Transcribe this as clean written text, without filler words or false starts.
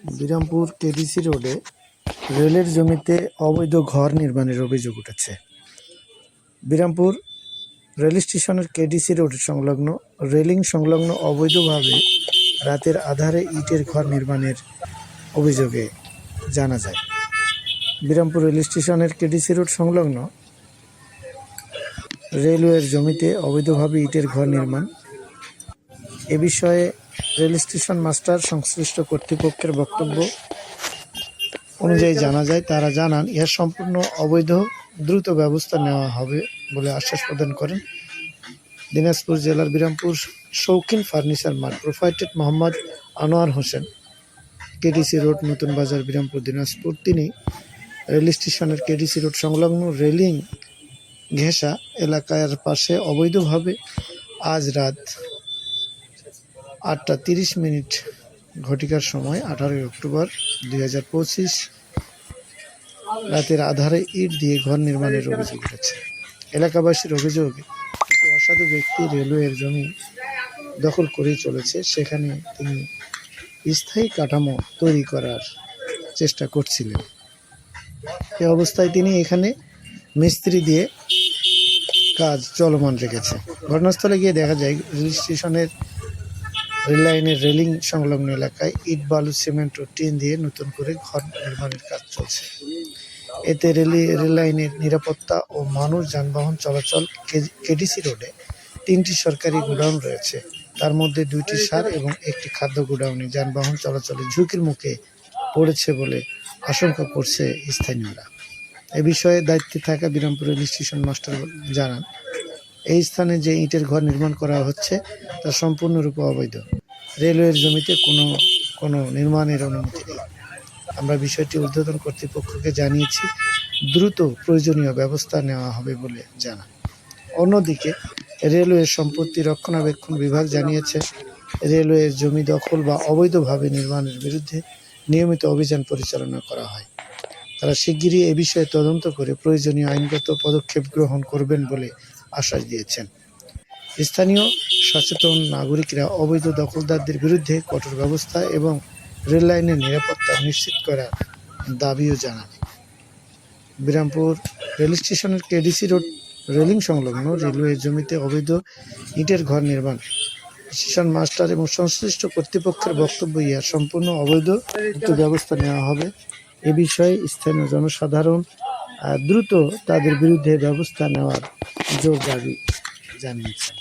Birampur KDC রোডে রেলের জমিতে অবৈধ ঘর নির্মাণের অভিযোগ উঠেছে। বিরামপুর রেল স্টেশনের কেডিসি রোড সংলগ্ন রেলিং সংলগ্ন অবৈধভাবে রাতের আধারে ইটের ঘর নির্মাণের অভিযোগে জানা যায়। বিরামপুর রেল স্টেশনের কেডিসি রোড সংলগ্ন রেলওয়ের জমিতে অবৈধভাবে ইটের ঘর নির্মাণ, এ বিষয়ে রেল স্টেশন মাস্টার সংশ্লিষ্ট কর্তৃপক্ষের বক্তব্য অনুযায়ী জানা যায়, তারা জানান ইহা সম্পূর্ণ অবৈধ, দ্রুত ব্যবস্থা নেওয়া হবে বলে আশ্বাস প্রদান করেন দিনাজপুর জেলার বিরামপুর শৌখিন furniture mart proprietor Mohammad Anwar Hossain, KDC road, নতুন বাজার, বিরামপুর, দিনাজপুর। তিনি রেল স্টেশনের কেডিসি রোড সংলগ্ন রেলিং ঘেঁষা এলাকার পাশে অবৈধভাবে আজ রাত 8:30 ঘটিকার সময় 18 অক্টোবর 2025 রাতের আধারে ইট দিয়ে ঘর নির্মাণের অভিযোগ উঠেছে। এলাকাবাসীর অভিযোগে কিছু অসাধু ব্যক্তি রেলওয়ের জমি দখল করেই চলেছে, সেখানে তিনি স্থায়ী কাঠামো তৈরি করার চেষ্টা করছিলেন। এ অবস্থায় তিনি এখানে মিস্ত্রি দিয়ে কাজ চলমান রেখেছে। ঘটনাস্থলে গিয়ে দেখা যায় রেল স্টেশনের রেল লাইনের রেলিং সংলগ্ন এলাকায় ইট, বালু, সিমেন্ট ও টিন দিয়ে নতুন করে ঘর নির্মাণের কাজ চলছে। এতে রেল লাইনের নিরাপত্তা ও মানুষ যানবাহন চলাচল। কেডিসি রোডে 3টি সরকারি গোডাউন রয়েছে, তার মধ্যে 2টি সার এবং 1টি খাদ্য গোডাউনে যানবাহন চলাচলে ঝুঁকির মুখে পড়েছে বলে আশঙ্কা করছে স্থানীয়রা। এ বিষয়ে দায়িত্বে থাকা বিরামপুর রেল স্টেশন মাস্টার জানান, এই স্থানে যে ইটের ঘর নির্মাণ করা হচ্ছে তা সম্পূর্ণরূপে অবৈধ। রেলওয়ের জমিতে কোনো নির্মাণের অনুমতি নেই। আমরা বিষয়টি ঊর্ধ্বতন কর্তৃপক্ষকে জানিয়েছি, দ্রুত প্রয়োজনীয় ব্যবস্থা নেওয়া হবে বলে জানান। অন্যদিকে রেলওয়ের সম্পত্তি রক্ষণাবেক্ষণ বিভাগ জানিয়েছে, রেলওয়ের জমি দখল বা অবৈধভাবে নির্মাণের বিরুদ্ধে নিয়মিত অভিযান পরিচালনা করা হয়। তারা শিগগিরই এ বিষয়ে তদন্ত করে প্রয়োজনীয় আইনগত পদক্ষেপ গ্রহণ করবেন বলে আশ্বাস দিয়েছেন। স্থানীয় সচেতন নাগরিকরা অবৈধ দখলদারদের বিরুদ্ধে কঠোর ব্যবস্থা এবং রেল লাইনের নিরাপত্তা নিশ্চিত করার দাবিও জানান। বিরামপুর রেল স্টেশনের কেডিসি রোড রেলিং সংলগ্ন রেলওয়ের জমিতে অবৈধ ইটের ঘর নির্মাণ, স্টেশন মাস্টার এবং সংশ্লিষ্ট কর্তৃপক্ষের বক্তব্য ইহা সম্পূর্ণ অবৈধ, দ্রুত ব্যবস্থা নেওয়া হবে। এ বিষয়ে স্থানীয় জনসাধারণ দ্রুত তাদের বিরুদ্ধে ব্যবস্থা নেওয়ার জোর দাবি জানিয়েছেন।